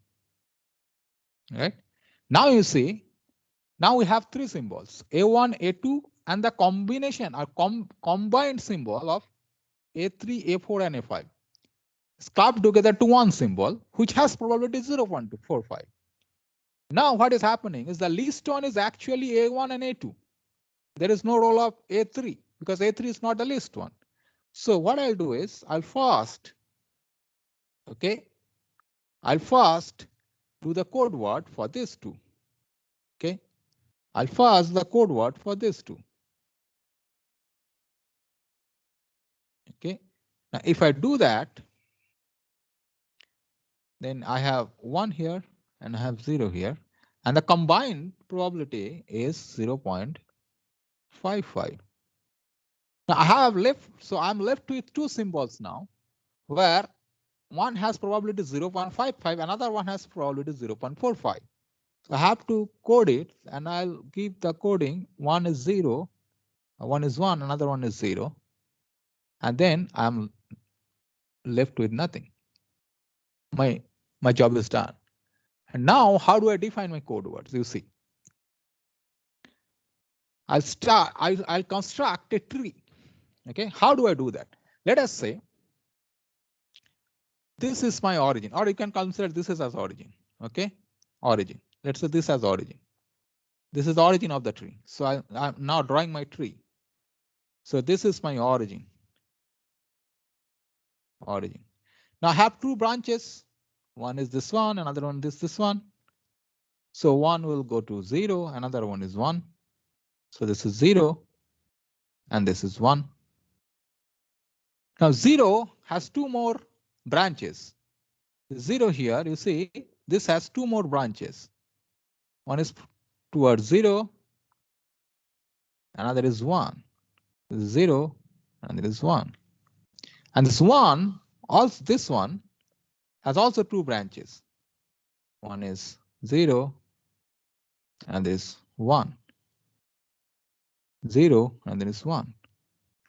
Right? Now you see, now we have three symbols, A1, A2, and the combination or combined symbol of A3, A4, and A5. Clubbed together to one symbol, which has probability 0.45. Now what is happening is the least one is actually A1 and A2. There is no role of A3 because A3 is not the least one. So what I'll do is I'll first, okay, I'll first do the code word for this two. Okay, I'll first the code word for this two. Okay, now if I do that, then I have 1 here and I have 0 here, and the combined probability is 0.55. Now I have left, so I'm left with two symbols now, where one has probability 0.55, another one has probability 0.45. So I have to code it, and I'll give the coding. One is 0, one is 1, another one is 0, and then I'm left with nothing. My job is done. And now how do I define my code words? You see, I'll construct a tree. Okay, how do I do that? Let us say this is my origin, or you can consider this is as origin. Okay, origin. Let's say this as origin. This is the origin of the tree. So I'm now drawing my tree. So this is my origin. Origin. Now I have two branches. One is this one, another one is this one. So one will go to 0, another one is 1. So this is 0, and this is 1. Now 0 has two more branches. 0 here, you see, this has two more branches. One is towards 0, another is 1. 0, and there is 1. And this one, also this one, has also two branches. One is 0, and this 1. 0, and there is 1.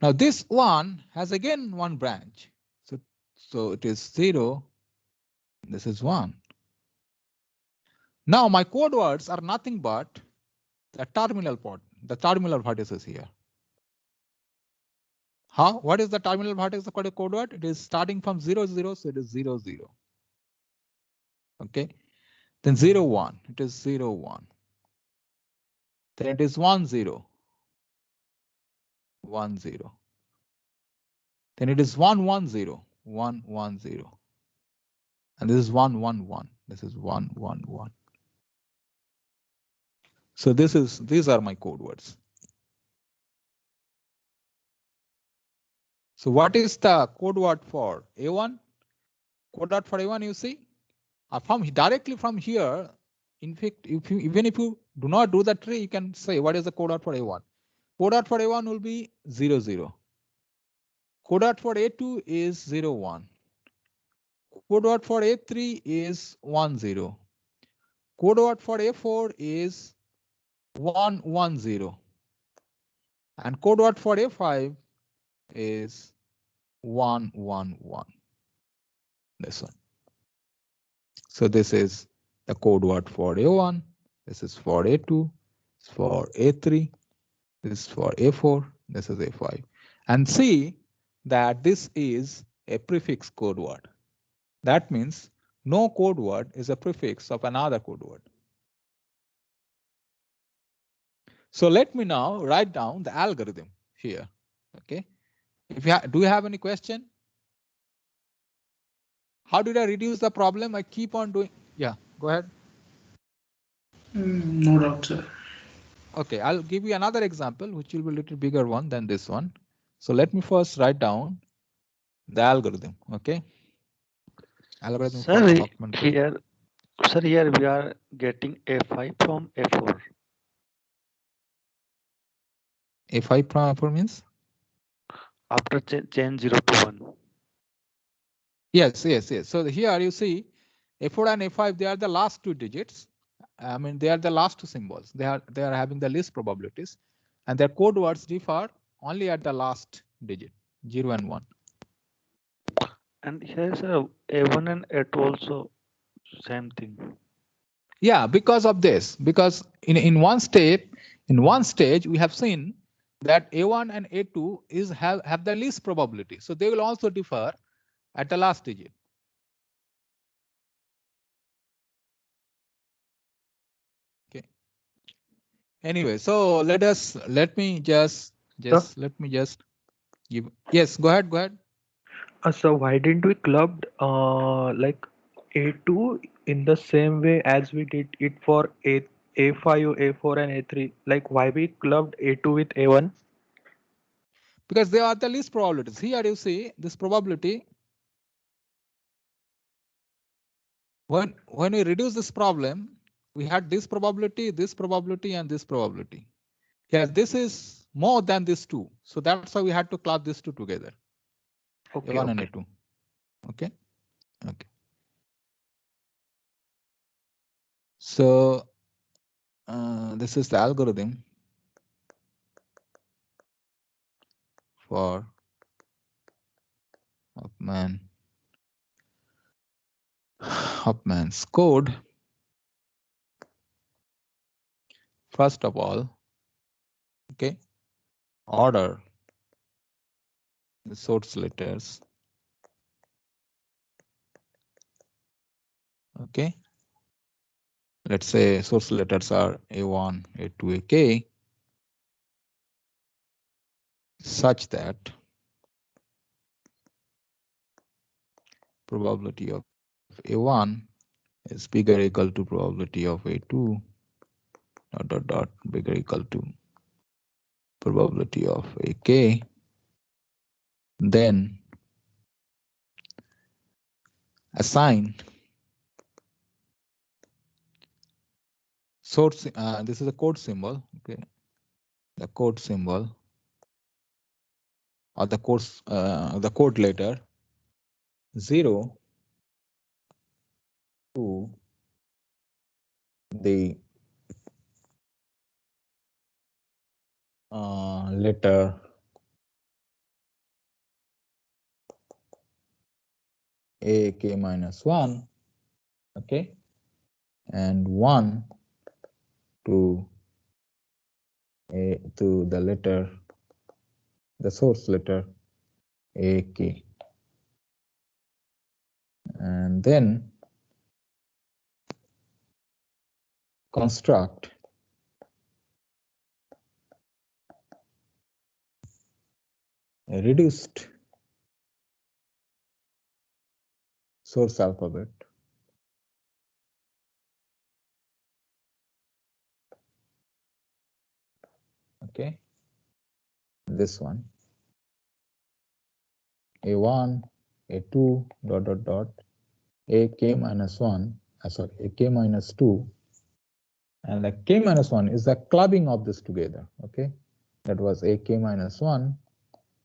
Now this one has again one branch. So it is 0, this is 1. Now my code words are nothing but the terminal vertices here. How? What is the terminal vertex of a code word? It is starting from 0, 0, so it is 0, 0. Okay. Then 0, 1, it is 0, 1. Then it is 1, 0. 1, 0. Then it is 1, 1, 0. 1, 1, 0. And this is 1, 1, 1. This is 1, 1, 1. So these are my code words. So what is the code word for A1? Code word for A1, you see, directly from here. In fact, even if you do not do the tree, you can say what is the code word for A1. Code word for A1 will be 0, 0. Code word for A2 is 0, 1. Code word for A3 is 1, 0. Code word for A4 is 110. And code word for A5 is 111. This one. So this is the code word for A1. This is for A2. This is for A3. This is for A4. This is A5. And see that this is a prefix code word. That means no code word is a prefix of another code word. So let me now write down the algorithm here. Okay. If you do you have any question? How did I reduce the problem? I keep on doing. Yeah, go ahead. No doubt, sir. Okay, I'll give you another example, which will be a little bigger one than this one. So let me first write down the algorithm. Okay. Algorithm for Sir, augmented. here we are getting A5 from A4. A5 from A4 means? After change 0 to 1. Yes. So here you see A4 and A5, they are the last two digits. I mean, they are the last two symbols. They are having the least probabilities, and their code words differ only at the last digit, 0 and 1. And here is A1 and A2 also same thing. Yeah, because of this, because in one stage we have seen that A1 and A2 have the least probability, so they will also differ at the last digit. Okay. Anyway, so let me just give. Yes, go ahead. So why didn't we clubbed like A2 in the same way as we did it for A5, A4 and A3? Like why we clubbed A2 with A1? Because they are the least probabilities. Here you see this probability. When we reduce this problem, we had this probability, and this probability. Here this is more than these two. So that's why we had to club these two together. Okay, A1 and okay. A2. Okay. So this is the algorithm for Huffman's code. First of all, okay, order the source letters. Okay. Let's say source letters are A1, A2, AK, such that probability of A1 is bigger or equal to probability of A2 ... bigger or equal to probability of AK. Then assign source. This is a code symbol. Okay, the code symbol or the code letter 0 to the letter AK minus 1, okay, and 1 to the letter, the source letter AK, and then construct a reduced source alphabet okay, this one A1, A2 ... AK minus 1, AK minus 2, and the K minus 1 is the clubbing of this together, okay? That was AK minus 1,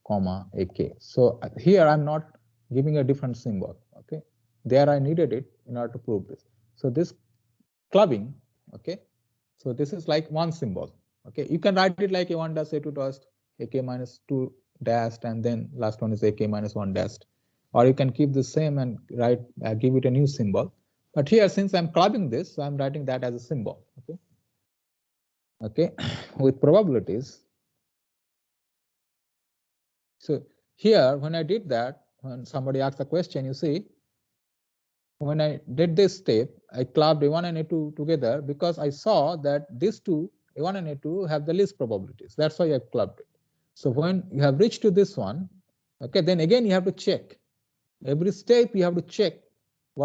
comma, AK. So here I'm not giving a different symbol, okay? There I needed it in order to prove this. So this clubbing. Okay, so this is like one symbol. Okay, you can write it like a1 dash a2 dash ak minus 2 dashed, and then last one is ak minus 1 dashed, or you can keep the same and write give it a new symbol. But here, since I'm clubbing this, so I'm writing that as a symbol. Okay, okay, with probabilities. So here, when I did that, when somebody asks a question, you see, when I did this step, I clubbed A1 and A2 together because I saw that these two, A1 and A2, have the least probabilities. That's why I clubbed it. So when you have reached to this one, okay, then again you have to check. Every step you have to check